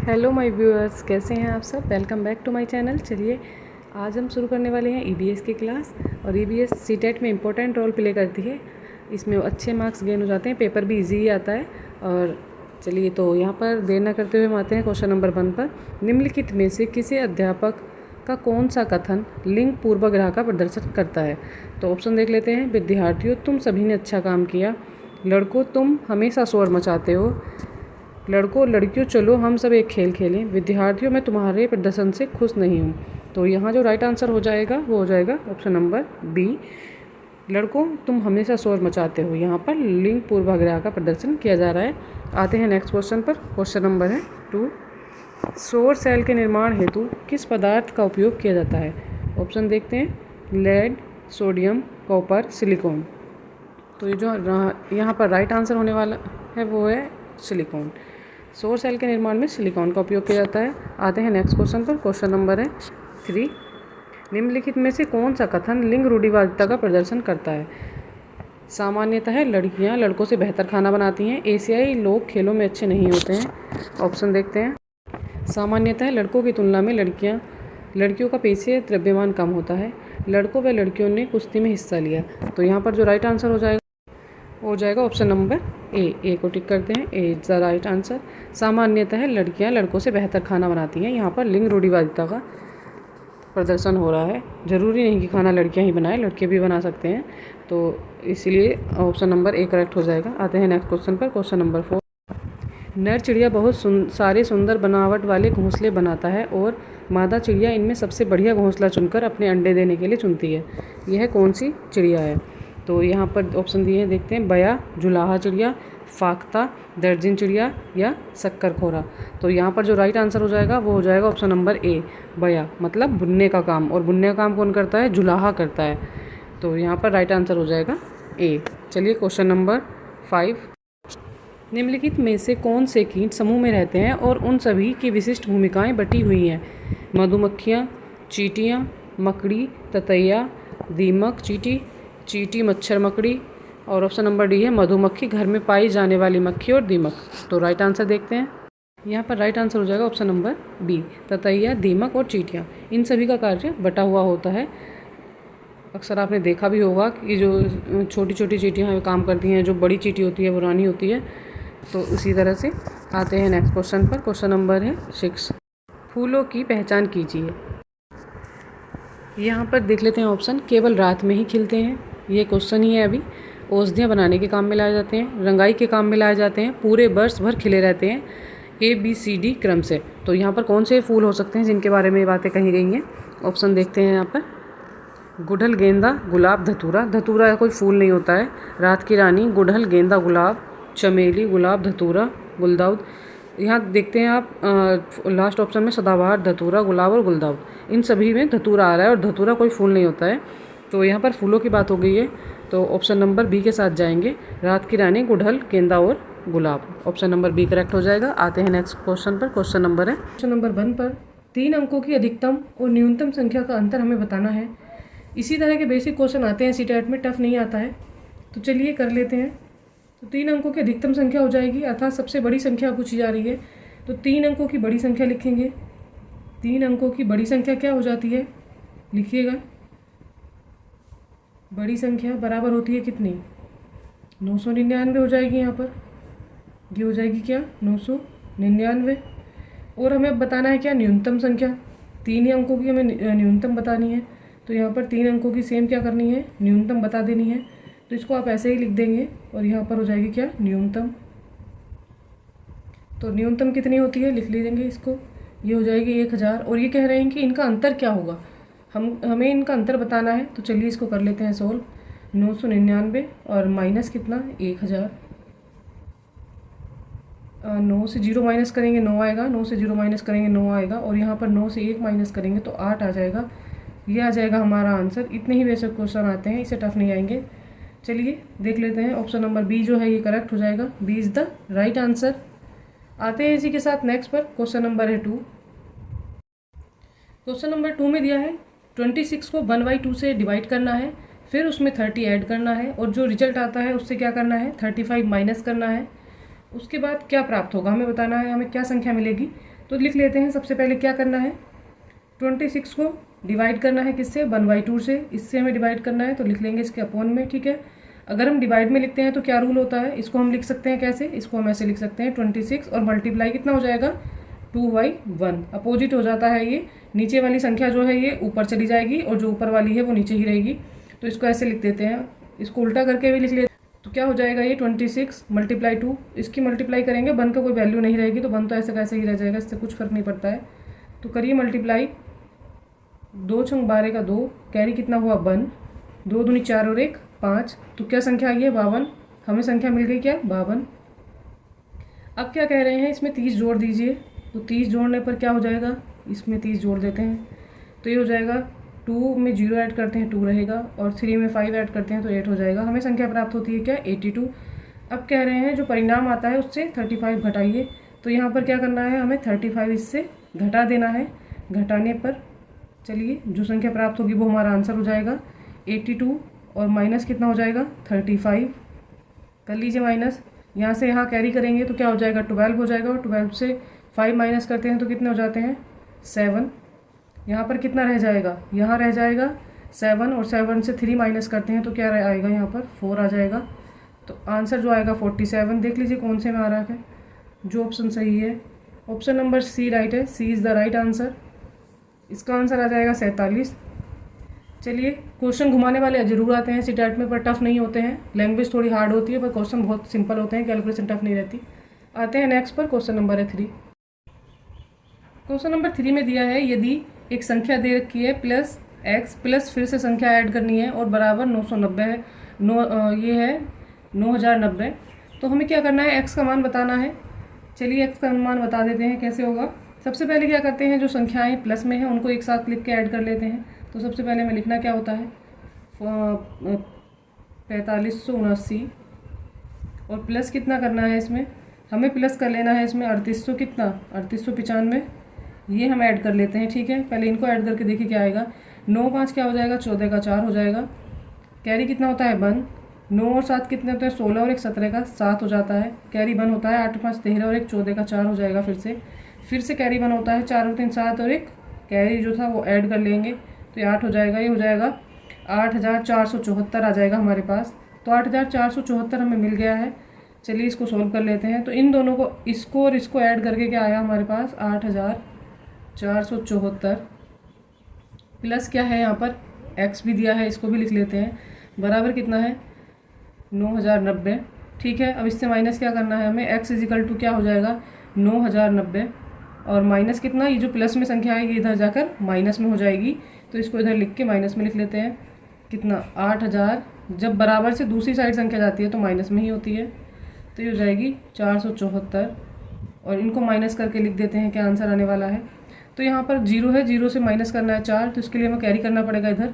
Hello my viewers, कैसे हैं आप सब। Welcome back to my channel. चलिए आज हम शुरू करने वाले हैं ईबीएस की क्लास। और ईबीएस सीटेट में इम्पोर्टेंट रोल प्ले करती है। इसमें अच्छे मार्क्स गेन हो जाते हैं, पेपर भी इजी ही आता है। और चलिए तो यहाँ पर देर न करते हुए हम आते हैं क्वेश्चन नंबर 1 पर। निम्नलिखित में से किसी अध्यापक का कौन सा कथन लिंग पूर्वाग्रह का प्रदर्शन करता है। तो ऑप्शन देख लेते हैं। विद्यार्थियों, तुम सभी ने अच्छा काम किया। लड़कों, तुम हमेशा शोर मचाते हो। लड़कों, लड़कियों, चलो हम सब एक खेल खेलें। विद्यार्थियों, मैं तुम्हारे प्रदर्शन से खुश नहीं हूँ। तो यहाँ जो राइट आंसर हो जाएगा वो हो जाएगा ऑप्शन नंबर बी। लड़कों, तुम हमेशा शोर मचाते हो। यहाँ पर लिंग पूर्वाग्रह का प्रदर्शन किया जा रहा है। आते हैं नेक्स्ट क्वेश्चन पर। क्वेश्चन नंबर है 2। सौर सेल के निर्माण हेतु किस पदार्थ का उपयोग किया जाता है। ऑप्शन देखते हैं। Lead, sodium, copper, silicon. तो ये जो यहाँ पर राइट आंसर होने वाला है वो है सिलिकॉन। सौर सेल के निर्माण में सिलिकॉन का उपयोग किया जाता है। आते हैं नेक्स्ट क्वेश्चन पर। क्वेश्चन नंबर है 3। निम्नलिखित में से कौन सा कथन लिंग रूढ़िवादिता का प्रदर्शन करता है। सामान्यतः लड़कियां लड़कों से बेहतर खाना बनाती हैं। एशियाई लोग खेलों में अच्छे नहीं होते हैं। ऑप्शन देखते हैं। सामान्यतः लड़कों की तुलना में लड़कियों का पेशीय द्रव्यमान कम होता है। लड़कों व लड़कियों ने कुश्ती में हिस्सा लिया। तो यहाँ पर जो राइट आंसर हो जाएगा ऑप्शन नंबर ए को टिक करते हैं। ए इज द राइट आंसर। सामान्यतः लड़कियां लड़कों से बेहतर खाना बनाती हैं। यहाँ पर लिंग रूढ़िवादिता का प्रदर्शन हो रहा है। ज़रूरी नहीं कि खाना लड़कियां ही बनाएं, लड़के भी बना सकते हैं। तो इसलिए ऑप्शन नंबर ए करेक्ट हो जाएगा। आते हैं नेक्स्ट क्वेश्चन पर। Question number 4। नर चिड़िया बहुत सारे सुंदर बनावट वाले घोंसले बनाता है और मादा चिड़िया इनमें सबसे बढ़िया घोंसला चुनकर अपने अंडे देने के लिए चुनती है। यह कौन सी चिड़िया है। तो यहाँ पर ऑप्शन दिए हैं, देखते हैं। बया, जुलाहा चिड़िया, फाख्ता, दर्जन चिड़िया या शक्करखोरा। तो यहाँ पर जो राइट आंसर हो जाएगा वो हो जाएगा ऑप्शन नंबर ए, बया। मतलब बुनने का काम, और बुनने का काम कौन करता है, जुलाहा करता है। तो यहाँ पर राइट आंसर हो जाएगा ए। चलिए क्वेश्चन नंबर 5। निम्नलिखित में से कौन से कीट समूह में रहते हैं और उन सभी की विशिष्ट भूमिकाएं बटी हुई हैं। मधुमक्खियाँ, चींटियाँ, मकड़ी, ततैया, दीमक, चींटी, मच्छर, मकड़ी। और ऑप्शन नंबर डी है मधुमक्खी, घर में पाई जाने वाली मक्खी और दीमक। तो राइट आंसर देखते हैं। यहाँ पर राइट आंसर हो जाएगा ऑप्शन नंबर बी, ततैया, दीमक और चींटियाँ। इन सभी का कार्य बटा हुआ होता है। अक्सर आपने देखा भी होगा कि जो छोटी छोटी चींटियाँ काम करती हैं, जो बड़ी चींटी होती है वो रानी होती है। तो इसी तरह से आते हैं नेक्स्ट क्वेश्चन पर। क्वेश्चन नंबर है 6। फूलों की पहचान कीजिए। यहाँ पर देख लेते हैं ऑप्शन। केवल रात में ही खिलते हैं, ये क्वेश्चन ही है अभी। औषधियाँ बनाने के काम में लाए जाते हैं, रंगाई के काम में लाए जाते हैं, पूरे वर्ष भर खिले रहते हैं, ABCD क्रम से। तो यहाँ पर कौन से फूल हो सकते हैं जिनके बारे में ये बातें कही गई हैं। ऑप्शन देखते हैं यहाँ पर। गुड़हल, गेंदा, गुलाब, धतूरा। धतूरा कोई फूल नहीं होता है। रात की रानी, गुड़हल, गेंदा, गुलाब, चमेली, गुलाब, धतूरा, गुलदाउद। यहाँ देखते हैं आप लास्ट ऑप्शन में सदाबहार, धतूरा, गुलाब और गुलदाउद। इन सभी में धतूरा आ रहा है और धतूरा कोई फूल नहीं होता है। तो यहाँ पर फूलों की बात हो गई है, तो ऑप्शन नंबर बी के साथ जाएंगे। रात की रानी, गुड़हल, गेंदा और गुलाब। ऑप्शन नंबर बी करेक्ट हो जाएगा। आते हैं नेक्स्ट क्वेश्चन पर। क्वेश्चन नंबर है क्वेश्चन नंबर 1 पर। 3 अंकों की अधिकतम और न्यूनतम संख्या का अंतर हमें बताना है। इसी तरह के बेसिक क्वेश्चन आते हैं सीटेट में, टफ नहीं आता है। तो चलिए कर लेते हैं। तो 3 अंकों की अधिकतम संख्या हो जाएगी, अर्थात सबसे बड़ी संख्या पूछी जा रही है। तो 3 अंकों की बड़ी संख्या लिखेंगे। 3 अंकों की बड़ी संख्या क्या हो जाती है, लिखिएगा। बड़ी संख्या बराबर होती है कितनी, 999 हो जाएगी। यहाँ पर ये हो जाएगी क्या, 999। और हमें अब बताना है क्या, न्यूनतम संख्या। 3 ही अंकों की हमें न्यूनतम बतानी है। तो यहाँ पर 3 अंकों की सेम क्या करनी है, न्यूनतम बता देनी है। तो इसको आप ऐसे ही लिख देंगे और यहाँ पर हो जाएगी क्या, न्यूनतम। तो न्यूनतम कितनी होती है, लिख लीजिएंगे इसको। ये हो जाएगी 1000। और ये कह रहे हैं कि इनका अंतर क्या होगा, हमें इनका अंतर बताना है। तो चलिए इसको कर लेते हैं सोल्व। 999 और माइनस कितना, 1000। 9 से 0 माइनस करेंगे 9 आएगा, 9 से 0 माइनस करेंगे 9 आएगा, और यहाँ पर 9 से 1 माइनस करेंगे तो 8 आ जाएगा। ये आ जाएगा हमारा आंसर। इतने ही बेसिक क्वेश्चन आते हैं, इसे टफ नहीं आएंगे। चलिए देख लेते हैं। ऑप्शन नंबर बी जो है ये करेक्ट हो जाएगा। B is the right answer. आते हैं इसी के साथ नेक्स्ट पर। क्वेश्चन नंबर है 2। क्वेश्चन नंबर 2 में दिया है 26 को 1/2 से डिवाइड करना है, फिर उसमें 30 ऐड करना है, और जो रिजल्ट आता है उससे क्या करना है, 35 माइनस करना है। उसके बाद क्या प्राप्त होगा हमें बताना है, हमें क्या संख्या मिलेगी। तो लिख लेते हैं। सबसे पहले क्या करना है, 26 को डिवाइड करना है किससे, 1/2 से। इससे हमें डिवाइड करना है तो लिख लेंगे इसके अपॉन में, ठीक है। अगर हम डिवाइड में लिखते हैं तो क्या रूल होता है, इसको हम लिख सकते हैं कैसे, इसको हम ऐसे लिख सकते हैं 26 और मल्टीप्लाई कितना हो जाएगा 2/1। अपोजिट हो जाता है ये, नीचे वाली संख्या जो है ये ऊपर चली जाएगी और जो ऊपर वाली है वो नीचे ही रहेगी। तो इसको ऐसे लिख देते हैं, इसको उल्टा करके भी लिख लेते हैं। तो क्या हो जाएगा ये 26 × 2, इसकी मल्टीप्लाई करेंगे, 1 का कोई वैल्यू नहीं रहेगी तो 1 तो ऐसे कैसे ही रह जाएगा, इससे कुछ फर्क नहीं पड़ता है। तो करिए मल्टीप्लाई, 2 × 12 का 2, कैरी कितना हुआ 1, 2 दूनी 4 और 1 5। तो क्या संख्या आई है 52, हमें संख्या मिल गई क्या 52। अब क्या कह रहे हैं, इसमें 30 जोड़ दीजिए। तो 30 जोड़ने पर क्या हो जाएगा, इसमें 30 जोड़ देते हैं तो ये हो जाएगा 2 में 0 ऐड करते हैं 2 रहेगा, और 3 में 5 ऐड करते हैं तो 8 हो जाएगा। हमें संख्या प्राप्त होती है क्या 82। अब कह रहे हैं जो परिणाम आता है उससे 35 घटाइए। तो यहाँ पर क्या करना है, हमें 35 इससे घटा देना है। घटाने पर चलिए जो संख्या प्राप्त होगी वो हमारा आंसर हो जाएगा 82, और माइनस कितना हो जाएगा 35। कर लीजिए माइनस, यहाँ से यहाँ कैरी करेंगे तो क्या हो जाएगा 12 हो जाएगा, और 12 से 5 माइनस करते हैं तो कितने हो जाते हैं 7। यहाँ पर कितना रह जाएगा, यहाँ रह जाएगा 7, और 7 से 3 माइनस करते हैं तो क्या आएगा यहाँ पर 4 आ जाएगा। तो आंसर जो आएगा 47। देख लीजिए कौन से में आ रहा है, जो ऑप्शन सही है ऑप्शन नंबर सी राइट है, सी इज़ द राइट आंसर। इसका आंसर आ जाएगा 47। चलिए क्वेश्चन घुमाने वाले जरूर आते हैं सीटेट में, पर टफ नहीं होते हैं। लैंग्वेज थोड़ी हार्ड होती है पर क्वेश्चन बहुत सिंपल होते हैं, कैलकुलेशन टफ नहीं रहती। आते हैं नेक्स्ट पर, क्वेश्चन नंबर है 3। क्वेश्चन नंबर 3 में दिया है यदि एक संख्या दे रखी है +x प्लस फिर से संख्या ऐड करनी है और बराबर 990 है, ये है 9090। तो हमें क्या करना है, x का मान बताना है। चलिए x का मान बता देते हैं कैसे होगा। सबसे पहले क्या करते हैं, जो संख्याएं प्लस में हैं उनको एक साथ लिख के ऐड कर लेते हैं। तो सबसे पहले हमें लिखना क्या होता है 4579, और प्लस कितना करना है इसमें, हमें प्लस कर लेना है इसमें 3800, कितना 3895, ये हम ऐड कर लेते हैं। ठीक है, पहले इनको ऐड करके देखिए क्या आएगा। 9 5 क्या हो जाएगा 14 का 4 हो जाएगा। कैरी कितना होता है 1, 9 और 7 कितने होते हैं 16, और 1 17 का 7 हो जाता है। कैरी 1 होता है 8 5 13, और 1 14 का 4 हो जाएगा। फिर से कैरी 1 होता है 4 और 3 7, और 1 कैरी जो था वो ऐड कर लेंगे तो ये 8 हो जाएगा। ये हो जाएगा 8474 आ जाएगा हमारे पास। तो 8474 हमें मिल गया है। चलिए इसको सोल्व कर लेते हैं। तो इन दोनों को, इसको और इसको ऐड करके क्या आया हमारे पास 8474 प्लस क्या है यहाँ पर x भी दिया है, इसको भी लिख लेते हैं, बराबर कितना है 9090। ठीक है, अब इससे माइनस क्या करना है हमें, x इजिकल टू क्या हो जाएगा 9090, और माइनस कितना, ये जो प्लस में संख्या है ये इधर जाकर माइनस में हो जाएगी। तो इसको इधर लिख के माइनस में लिख लेते हैं। कितना 8000, जब बराबर से दूसरी साइड संख्या जाती है तो माइनस में ही होती है, तो ये हो जाएगी 474, और इनको माइनस करके लिख देते हैं क्या आंसर आने वाला है। तो यहाँ पर 0 है, 0 से माइनस करना है 4, तो इसके लिए हमें कैरी करना पड़ेगा इधर।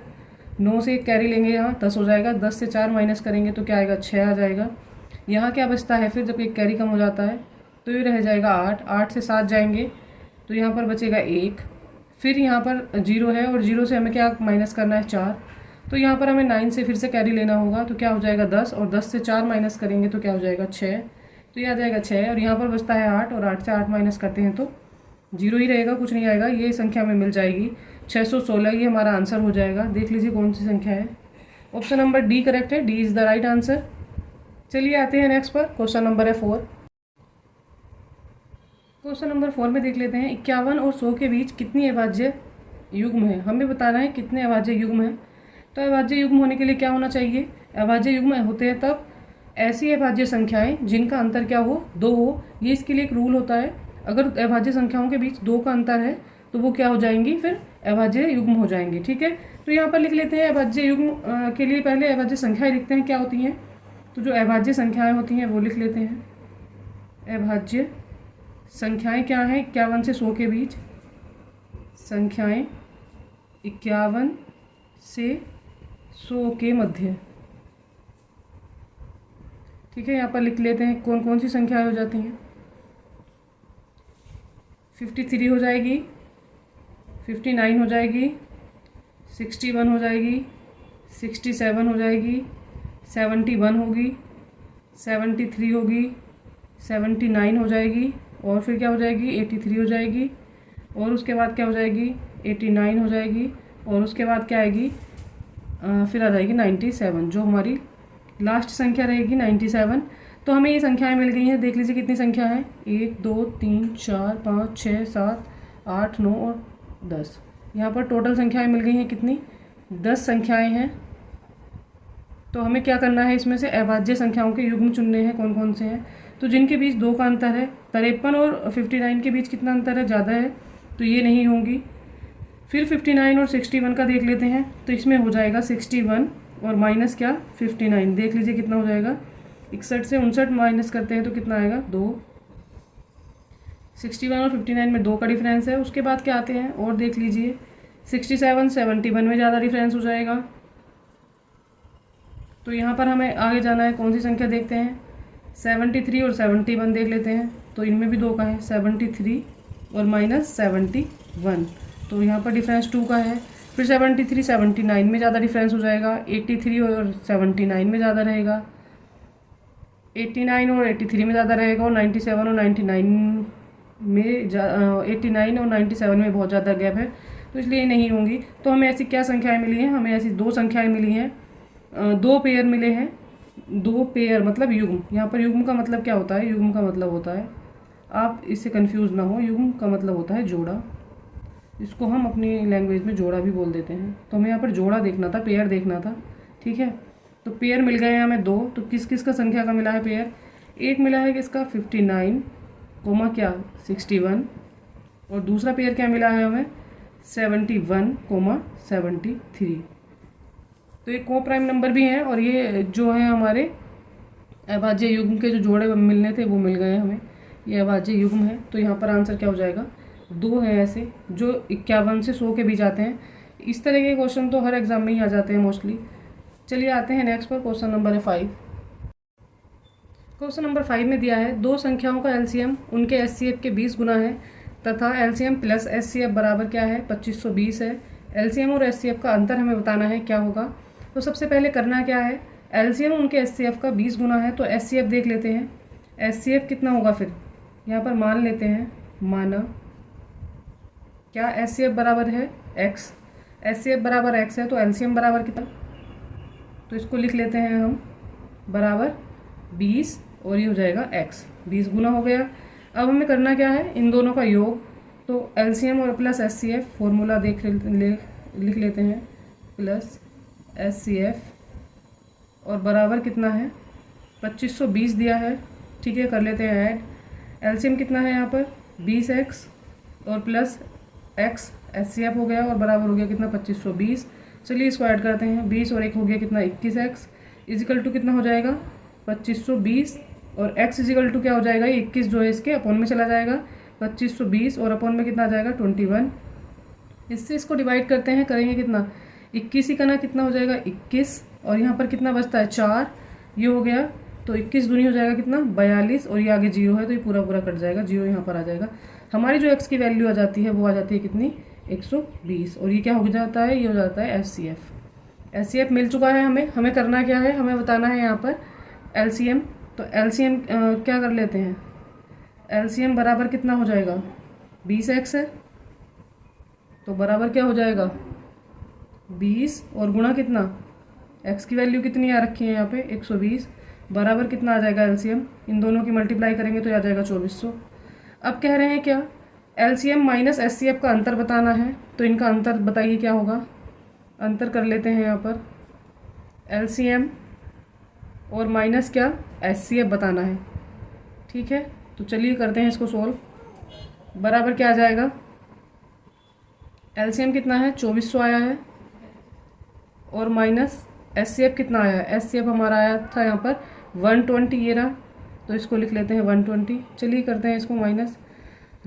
9 से 1 कैरी लेंगे, यहाँ 10 हो जाएगा। 10 से 4 माइनस करेंगे तो क्या आएगा 6 आ जाएगा। यहाँ क्या बचता है फिर, जब एक कैरी कम हो जाता है तो ये रह जाएगा 8। 8 से 7 जाएंगे तो यहाँ पर बचेगा 1। फिर यहाँ पर 0 है, और 0 से हमें क्या माइनस करना है 4, तो यहाँ पर हमें 9 से फिर से कैरी लेना होगा। तो क्या हो जाएगा 10, और 10 से 4 माइनस करेंगे तो क्या हो जाएगा 6। तो ये आ जाएगा 6, और यहाँ पर बचता है 8, और 8 से 8 माइनस करते हैं तो 0 ही रहेगा, कुछ नहीं आएगा। ये संख्या हमें मिल जाएगी 616, ये हमारा आंसर हो जाएगा। देख लीजिए कौन सी संख्या है, ऑप्शन नंबर डी करेक्ट है, D is the right answer. चलिए आते हैं नेक्स्ट पर, क्वेश्चन नंबर है 4। क्वेश्चन नंबर 4 में देख लेते हैं 51 और 100 के बीच कितनी अभाज्य युग्म है। हमें बताना है कितने अभाज्य युग्म है। तो अभाज्य युग्म होने के लिए क्या होना चाहिए, अभाज्य युग्म होते हैं तब ऐसी अभाज्य संख्याएं जिनका अंतर क्या हो 2 हो। ये इसके लिए एक रूल होता है, अगर अभाज्य संख्याओं के बीच 2 का अंतर है तो वो क्या हो जाएंगी, फिर अभाज्य युग्म हो जाएंगी। ठीक है, तो यहाँ पर लिख लेते हैं अभाज्य युग्म के लिए पहले अभाज्य संख्याएं लिखते हैं क्या होती हैं। तो जो अभाज्य संख्याएं होती हैं वो लिख लेते हैं। अभाज्य संख्याएं क्या हैं, 51 से 100 के बीच संख्याएं 51 से 100 के मध्य। ठीक है, यहाँ पर लिख लेते हैं कौन कौन सी संख्याएं हो जाती हैं। 53 हो जाएगी, 59 हो जाएगी, 61 हो जाएगी, 67 हो जाएगी, 71 होगी, 73 होगी, 79 हो जाएगी, और फिर क्या हो जाएगी 83 हो जाएगी, और उसके बाद क्या हो जाएगी 89 हो जाएगी, और उसके बाद क्या आएगी फिर आ जाएगी 97, जो हमारी लास्ट संख्या रहेगी 97। तो हमें ये संख्याएं मिल गई हैं। देख लीजिए कितनी संख्या है, 1 2 3 4 5 6 7 8 9 और 10। यहाँ पर टोटल संख्याएं मिल गई हैं कितनी, 10 संख्याएं हैं। तो हमें क्या करना है, इसमें से अभाज्य संख्याओं के युग्म चुनने हैं। कौन कौन से हैं, तो जिनके बीच 2 का अंतर है, 53 और 59 के बीच कितना अंतर है, ज़्यादा है, तो ये नहीं होंगी। फिर 59 और 61 का देख लेते हैं, तो इसमें हो जाएगा 61 और माइनस क्या 59, देख लीजिए कितना हो जाएगा, 61 से 59 माइनस करते हैं तो कितना आएगा 2। 61 और 59 में 2 का डिफरेंस है। उसके बाद क्या आते हैं और देख लीजिए, 67 71 में ज़्यादा डिफरेंस हो जाएगा। तो यहाँ पर हमें आगे जाना है, कौन सी संख्या देखते हैं, 73 और 71 देख लेते हैं। तो इनमें भी 2 का है, 73 और माइनस 71, तो यहाँ पर डिफरेंस 2 का है। फिर 73 79 में ज़्यादा डिफरेंस हो जाएगा, 83 और 79 में ज़्यादा रहेगा, 89 और 83 में ज़्यादा रहेगा, और 97 और 99 में 89 और 97 में बहुत ज़्यादा गैप है, तो इसलिए नहीं होंगी। तो हमें ऐसी क्या संख्याएं मिली हैं, हमें ऐसी 2 संख्याएं मिली हैं, 2 पेयर मिले हैं। 2 पेयर मतलब युग्म, यहाँ पर युग्म का मतलब क्या होता है, युग्म का मतलब होता है, आप इससे कंफ्यूज ना हो, युग्म का मतलब होता है जोड़ा। इसको हम अपनी लैंग्वेज में जोड़ा भी बोल देते हैं। तो हमें यहाँ पर जोड़ा देखना था, पेयर देखना था, ठीक है। तो पेयर मिल गए हैं हमें 2। तो किस किस का संख्या का मिला है पेयर, एक मिला है किसका 59 कोमा क्या 61, और दूसरा पेयर क्या मिला है हमें 71 कोमा 73। तो ये को प्राइम नंबर भी हैं, और ये जो है हमारे अभाज्य युग्म के जो जोड़े मिलने थे वो मिल गए हमें, ये अभाज्य युग्म है। तो यहाँ पर आंसर क्या हो जाएगा, 2 हैं ऐसे जो 51 से 100 के बीच आते हैं। इस तरह के क्वेश्चन तो हर एग्जाम में ही आ जाते हैं मोस्टली। चलिए आते हैं नेक्स्ट पर, क्वेश्चन नंबर है 5। क्वेश्चन नंबर 5 में दिया है 2 संख्याओं का एलसीएम उनके एचसीएफ के 20 गुना है, तथा एलसीएम प्लस एचसीएफ बराबर क्या है 2520 है। एलसीएम और एचसीएफ का अंतर हमें बताना है, क्या होगा। तो सबसे पहले करना क्या है, एलसीएम उनके एचसीएफ का 20 गुना है, तो एचसीएफ देख लेते हैं। एचसीएफ कितना होगा, फिर यहाँ पर मान लेते हैं, माना क्या एचसीएफ बराबर है x, एचसीएफ बराबर x है, तो एलसीएम बराबर कितना, तो इसको लिख लेते हैं हम बराबर 20, और ये हो जाएगा x, 20 गुना हो गया। अब हमें करना क्या है, इन दोनों का योग, तो एलसीएम और प्लस एचसीएफ फॉर्मूला लिख लेते हैं, प्लस एचसीएफ और बराबर कितना है 2520 दिया है, ठीक है। कर लेते हैं ऐड, एलसीएम कितना है यहाँ पर 20x और प्लस x एचसीएफ हो गया, और बराबर हो गया कितना 2520। चलिए इसको ऐड करते हैं, 20 और 1 हो गया कितना 21x, इजिकल टू कितना हो जाएगा 2520, और x इजिकल टू क्या हो जाएगा, 21 जो है इसके अपॉन में चला जाएगा, 2520 और अपॉन में कितना आ जाएगा 21। इससे इसको डिवाइड करते हैं, करेंगे कितना 21 ही करना, कितना हो जाएगा 21, और यहाँ पर कितना बचता है 4, ये हो गया, तो 21 दूनी हो जाएगा कितना 42, और ये आगे 0 है तो ये पूरा पूरा कट जाएगा, 0 यहाँ पर आ जाएगा। हमारी जो x की वैल्यू आ जाती है वो आ जाती है कितनी 120, और ये क्या हो जाता है, ये हो जाता है एचसीएफ। एचसीएफ मिल चुका है हमें करना क्या है, हमें बताना है यहाँ पर एलसीएम। तो एलसीएम क्या कर लेते हैं, एलसीएम बराबर कितना हो जाएगा 20x है, तो बराबर क्या हो जाएगा 20 और गुणा कितना, x की वैल्यू कितनी आ रखी है यहाँ पे 120, बराबर कितना आ जाएगा एलसीएम, इन दोनों की मल्टीप्लाई करेंगे तो आ जाएगा 2400। अब कह रहे हैं क्या, एलसीएम माइनस एचसीएफ का अंतर बताना है, तो इनका अंतर बताइए क्या होगा। अंतर कर लेते हैं यहाँ पर, एलसीएम और माइनस क्या एचसीएफ बताना है, ठीक है। तो चलिए करते हैं इसको सोल्व, बराबर क्या आ जाएगा, एलसीएम कितना है 2400 आया है, और माइनस एचसीएफ कितना आया है, एचसीएफ हमारा आया था यहाँ पर 120, ये रहा, तो इसको लिख लेते हैं 120। चलिए करते हैं इसको माइनस,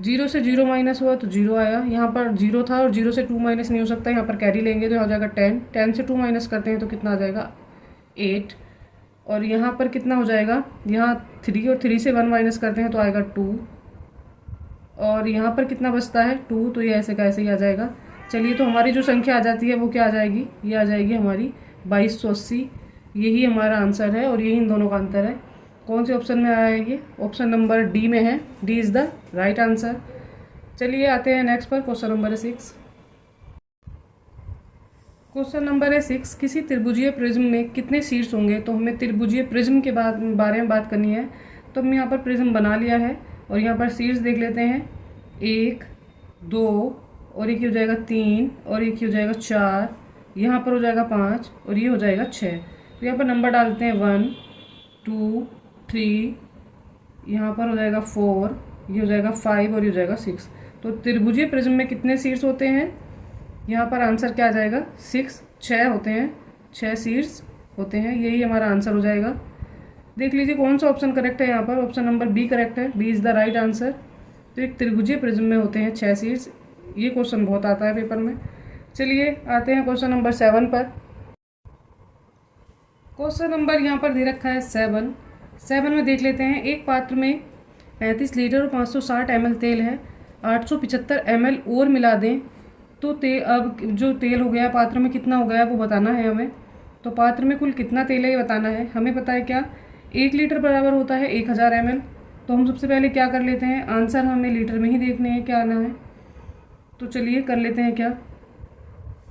0 से 0 माइनस हुआ तो 0 आया, यहाँ पर 0 था और 0 से 2 माइनस नहीं हो सकता, यहाँ पर कैरी लेंगे तो हो जाएगा 10, 10 से 2 माइनस करते हैं तो कितना आ जाएगा 8, और यहाँ पर कितना हो जाएगा, यहाँ 3 और 3 से 1 माइनस करते हैं तो आएगा 2, और यहाँ पर कितना बचता है 2, तो ये ऐसे का ऐसे ही आ जाएगा। चलिए तो हमारी जो संख्या आ जाती है वो क्या आ जाएगी, ये आ जाएगी हमारी 2280, यही हमारा आंसर है, और यही इन दोनों का अंतर है। कौन से ऑप्शन में आया है ये? ऑप्शन नंबर डी में है। D is the right answer. चलिए आते हैं नेक्स्ट पर। Question number 6। क्वेश्चन नंबर है 6। किसी त्रिभुजीय प्रिज्म में कितने शीर्ष होंगे? तो हमें त्रिभुजीय प्रिज्म के बारे में बात करनी है। तो हमने यहाँ पर प्रिज्म बना लिया है और यहाँ पर शीर्ष देख लेते हैं। 1, 2 और एक हो जाएगा 3 और एक हो जाएगा 4, यहाँ पर हो जाएगा 5 और ये हो जाएगा 6। तो यहाँ पर नंबर डालते हैं 1, 2, 3, यहाँ पर हो जाएगा 4, ये हो जाएगा 5 और ये हो जाएगा 6। तो त्रिभुजीय प्रिज्म में कितने शीर्ष होते हैं? यहाँ पर आंसर क्या आ जाएगा? 6 होते हैं, 6 शीर्ष होते हैं। यही हमारा आंसर हो जाएगा। देख लीजिए कौन सा ऑप्शन करेक्ट है यहाँ पर। ऑप्शन नंबर बी करेक्ट है। B is the right answer. तो एक त्रिभुजीय प्रिज्म में होते हैं 6 शीर्ष। ये क्वेश्चन बहुत आता है पेपर में। चलिए आते हैं क्वेश्चन नंबर 7 पर। क्वेश्चन नंबर यहाँ पर दे रखा है 7 में देख लेते हैं। एक पात्र में 35 लीटर और 560 ml तेल है। 875 ml और मिला दें तो अब जो तेल हो गया पात्र में कितना हो गया वो बताना है हमें। तो पात्र में कुल कितना तेल है ये बताना है। हमें पता है क्या, 1 लीटर बराबर होता है 1000 ml। तो हम सबसे पहले क्या कर लेते हैं, आंसर हमें लीटर में ही देखने हैं क्या आना है। तो चलिए कर लेते हैं क्या,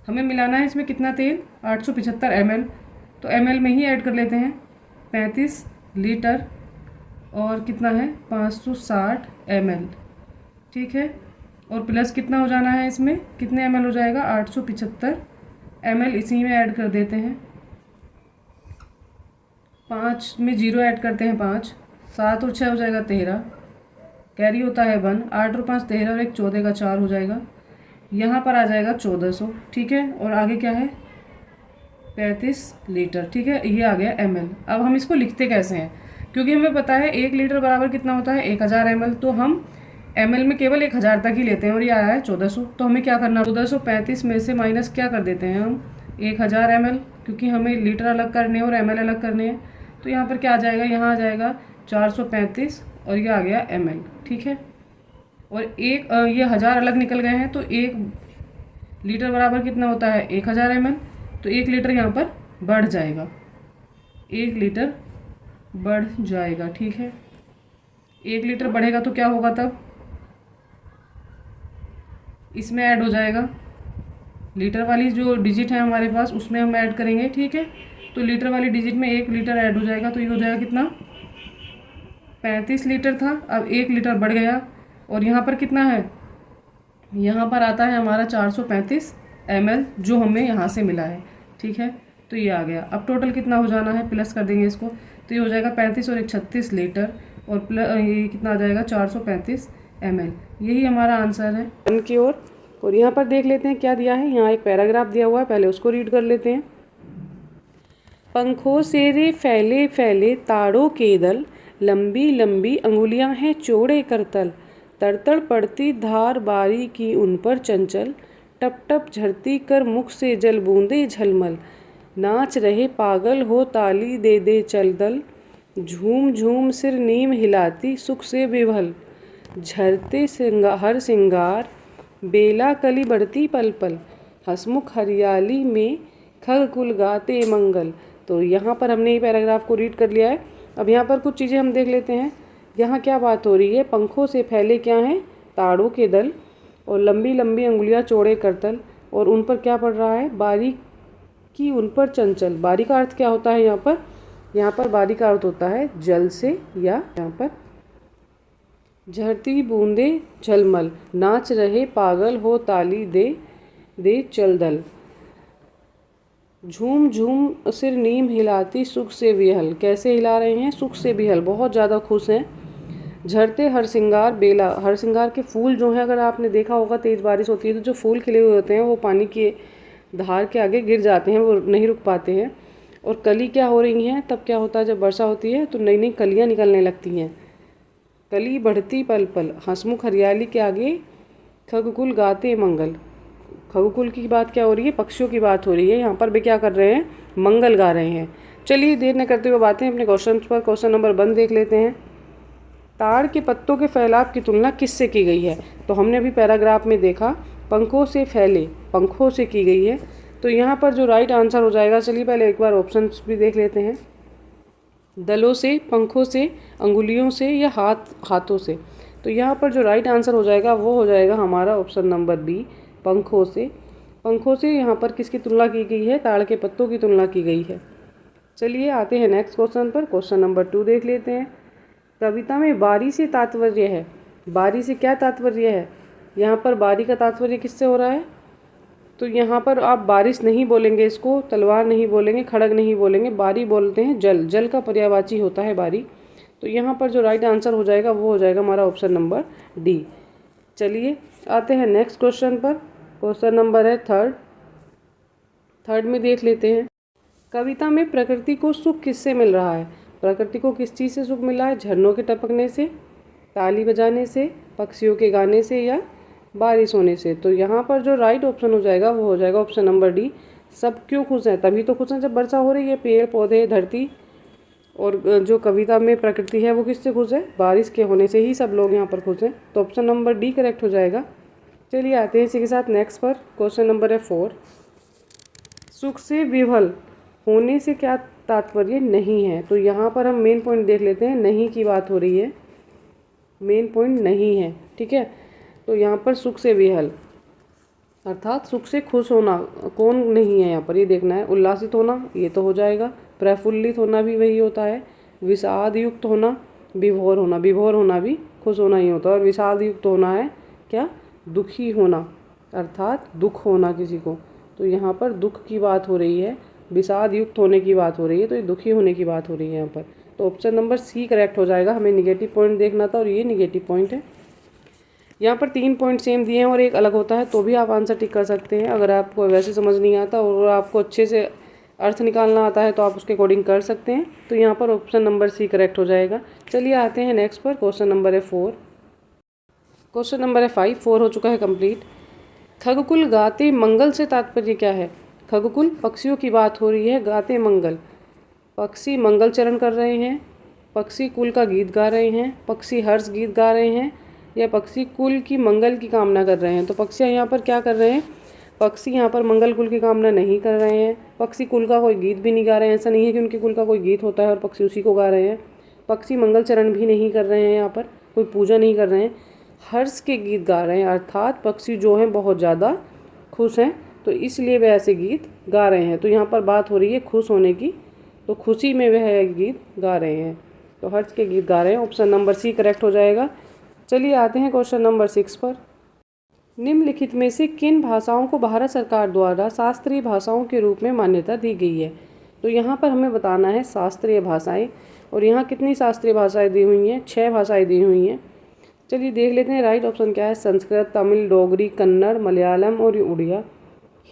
हमें मिलाना है इसमें कितना तेल, 875 ml। तो ml में ही ऐड कर लेते हैं 35 लीटर और कितना है 560 ml। ठीक है, और प्लस कितना हो जाना है इसमें, कितने ml हो जाएगा 875 ml, इसी में ऐड कर देते हैं। 5 में 0 ऐड करते हैं 5, 7 और 6 हो जाएगा 13, कैरी होता है 1, 8 और 5 13 और 1 14 का 4 हो जाएगा। यहाँ पर आ जाएगा 1400। ठीक है, और आगे क्या है 35 लीटर। ठीक है, ये आ गया ml। अब हम इसको लिखते कैसे हैं, क्योंकि हमें पता है 1 लीटर बराबर कितना होता है 1000 ml। तो हम ml में केवल 1000 तक ही लेते हैं और ये आया है 1400। तो हमें क्या करना, 1435 में से माइनस क्या कर देते हैं हम 1000 ml, क्योंकि हमें लीटर अलग करने हैं और ml अलग करने हैं। तो यहाँ पर क्या आ जाएगा, यहाँ आ जाएगा 435 और ये आ गया ml। ठीक है, और एक ये 1000 अलग निकल गए हैं। तो 1 लीटर बराबर कितना होता है 1000 ml। तो 1 लीटर यहाँ पर बढ़ जाएगा, 1 लीटर बढ़ जाएगा। ठीक है, 1 लीटर बढ़ेगा तो क्या होगा, तब इसमें ऐड हो जाएगा लीटर वाली जो डिजिट है हमारे पास, उसमें हम ऐड करेंगे। ठीक है, तो लीटर वाली डिजिट में 1 लीटर ऐड हो जाएगा। तो ये हो जाएगा कितना, 35 लीटर था, अब 1 लीटर बढ़ गया और यहाँ पर कितना है, यहाँ पर आता है हमारा 435 ml जो हमें यहाँ से मिला है। ठीक है, तो ये आ गया। अब टोटल कितना हो जाना है, प्लस कर देंगे इसको, तो ये हो जाएगा 35 और 1 36 लीटर और प्लस ये कितना आ जाएगा 435 ml। यही हमारा आंसर है वन की ओर। और यहाँ पर देख लेते हैं क्या दिया है, यहाँ एक पैराग्राफ दिया हुआ है, पहले उसको रीड कर लेते हैं। पंखों से रे फैले फैले ताड़ों के दल, लंबी लंबी अंगुलियां हैं चौड़े करतल, तरतड़ पड़ती धार बारी की उन पर चंचल, टप टप झरती कर मुख से जल बूंदे झलमल, नाच रहे पागल हो ताली दे दे चल दल, झूम झूम सिर नीम हिलाती सुख से बेवहल, झरते हर सिंगार बेला कली बढ़ती पल पल, हसमुख हरियाली में खग कुल गाते मंगल। तो यहाँ पर हमने ये पैराग्राफ को रीड कर लिया है। अब यहाँ पर कुछ चीज़ें हम देख लेते हैं। यहाँ क्या बात हो रही है, पंखों से फैले क्या हैं ताड़ों के दल और लंबी लंबी अंगुलियाँ चौड़े करतल, और उन पर क्या पड़ रहा है बारी की उन पर चंचल। बारी का अर्थ क्या होता है यहाँ पर, यहाँ पर बारी का अर्थ होता है जल से, या यहाँ पर झरती बूंदे झलमल, नाच रहे पागल हो ताली दे दे चल दल, झूम झूम सिर नीम हिलाती सुख से विहल। कैसे हिला रहे हैं, सुख से विहल, बहुत ज़्यादा खुश हैं। झरते हर सिंगार बेला, हर सिंगार के फूल जो हैं, अगर आपने देखा होगा तेज़ बारिश होती है तो जो फूल खिले हुए होते हैं वो पानी के धार के आगे गिर जाते हैं, वो नहीं रुक पाते हैं। और कली क्या हो रही हैं, तब क्या होता है जब वर्षा होती है तो नई नई कलियाँ निकलने लगती हैं। कली बढ़ती पल पल, हंसमुख हरियाली के आगे खगकुल गाते मंगल। खगकुल की बात क्या हो रही है, पक्षियों की बात हो रही है। यहाँ पर भी क्या कर रहे हैं, मंगल गा रहे हैं। चलिए देर न करते हुए बातें अपने क्वेश्चन पर। क्वेश्चन नंबर 1 देख लेते हैं। ताड़ के पत्तों के फैलाव की तुलना किससे की गई है। तो हमने अभी पैराग्राफ में देखा पंखों से फैले, पंखों से की गई है। तो यहाँ पर जो राइट आंसर हो जाएगा, चलिए पहले एक बार ऑप्शंस भी देख लेते हैं। दलों से, पंखों से, अंगुलियों से या हाथों से। तो यहाँ पर जो राइट आंसर हो जाएगा वो हो जाएगा हमारा ऑप्शन नंबर बी, पंखों से। पंखों से यहाँ पर किसकी तुलना की गई है? ताड़ के पत्तों की तुलना की गई है। चलिए आते हैं नेक्स्ट क्वेश्चन पर। क्वेश्चन नंबर 2 देख लेते हैं। कविता में बारी से तात्पर्य है। बारी से क्या तात्पर्य है? यहाँ पर बारी का तात्पर्य किससे हो रहा है? तो यहाँ पर आप बारिश नहीं बोलेंगे, इसको तलवार नहीं बोलेंगे, खड़ग नहीं बोलेंगे, बारी बोलते हैं जल। जल का पर्यायवाची होता है बारी। तो यहाँ पर जो राइट आंसर हो जाएगा वो हो जाएगा हमारा ऑप्शन नंबर डी। चलिए आते हैं नेक्स्ट क्वेश्चन पर। क्वेश्चन नंबर है थर्ड में देख लेते हैं। कविता में प्रकृति को सुख किससे मिल रहा है? प्रकृति को किस चीज़ से सुख मिल रहा है? झरनों के टपकने से, ताली बजाने से, पक्षियों के गाने से या बारिश होने से। तो यहाँ पर जो राइट ऑप्शन हो जाएगा वो हो जाएगा ऑप्शन नंबर डी। सब क्यों खुश हैं? तभी तो खुश हैं जब वर्षा हो रही है। पेड़ पौधे, धरती और जो कविता में प्रकृति है वो किससे खुश है? बारिश के होने से ही सब लोग यहाँ पर खुश हैं। तो ऑप्शन नंबर डी करेक्ट हो जाएगा। चलिए आते हैं इसी के साथ नेक्स्ट पर। क्वेश्चन नंबर है 4। सुख से विह्वल होने से क्या तात्पर्य नहीं है? तो यहाँ पर हम मेन पॉइंट देख लेते हैं। नहीं की बात हो रही है, मेन पॉइंट नहीं है, ठीक है। तो यहाँ पर सुख से विह्वल अर्थात सुख से खुश होना कौन नहीं है यहाँ पर, ये देखना है। उल्लासित होना ये तो हो जाएगा। प्रफुल्लित होना भी वही होता है। विषाद युक्त होना, विभोर होना। विभोर होना भी खुश होना ही होता है। और विषाद युक्त होना है क्या? दुखी होना अर्थात दुख होना किसी को। तो यहाँ पर दुख की बात हो रही है, विषाद युक्त होने की बात हो रही है, तो ये दुखी होने की बात हो रही है यहाँ पर। तो ऑप्शन नंबर सी करेक्ट हो जाएगा। हमें निगेटिव पॉइंट देखना था और ये निगेटिव पॉइंट है। यहाँ पर 3 पॉइंट सेम दिए हैं और एक अलग होता है तो भी आप आंसर टिक कर सकते हैं। अगर आपको वैसे समझ नहीं आता और आपको अच्छे से अर्थ निकालना आता है तो आप उसके अकॉर्डिंग कर सकते हैं। तो यहाँ पर ऑप्शन नंबर सी करेक्ट हो जाएगा। चलिए आते हैं नेक्स्ट पर। क्वेश्चन नंबर है 4। क्वेश्चन नंबर है 5। 4 हो चुका है कंप्लीट। खगकुल गाते मंगल से तात्पर्य क्या है? खगकुल पक्षियों की बात हो रही है। गाते मंगल, पक्षी मंगल चरण कर रहे हैं, पक्षी कुल का गीत गा रहे हैं, पक्षी हर्ष गीत गा रहे हैं या पक्षी कुल की मंगल की कामना कर रहे हैं। तो पक्षियाँ यहाँ पर क्या कर रहे हैं? पक्षी यहाँ पर मंगल कुल की कामना नहीं कर रहे हैं। पक्षी कुल का कोई गीत भी नहीं गा रहे हैं। ऐसा नहीं है कि उनके कुल का कोई गीत होता है और पक्षी उसी को गा रहे हैं। पक्षी मंगल चरण भी नहीं कर रहे हैं, यहाँ पर कोई पूजा नहीं कर रहे हैं, हर्ष के गीत गा रहे हैं। अर्थात पक्षी जो हैं बहुत ज़्यादा खुश हैं तो इसलिए वह ऐसे गीत गा रहे हैं। तो यहाँ पर बात हो रही है खुश होने की, तो खुशी में वह गीत गा रहे हैं, तो हर्ष के गीत गा रहे हैं। ऑप्शन नंबर सी करेक्ट हो जाएगा। चलिए आते हैं क्वेश्चन नंबर 6 पर। निम्नलिखित में से किन भाषाओं को भारत सरकार द्वारा शास्त्रीय भाषाओं के रूप में मान्यता दी गई है? तो यहाँ पर हमें बताना है शास्त्रीय भाषाएं। और यहाँ कितनी शास्त्रीय भाषाएं दी हुई हैं? 6 भाषाएं दी हुई हैं। चलिए देख लेते हैं राइट ऑप्शन क्या है। संस्कृत, तमिल, डोगरी, कन्नड़, मलयालम और उड़िया।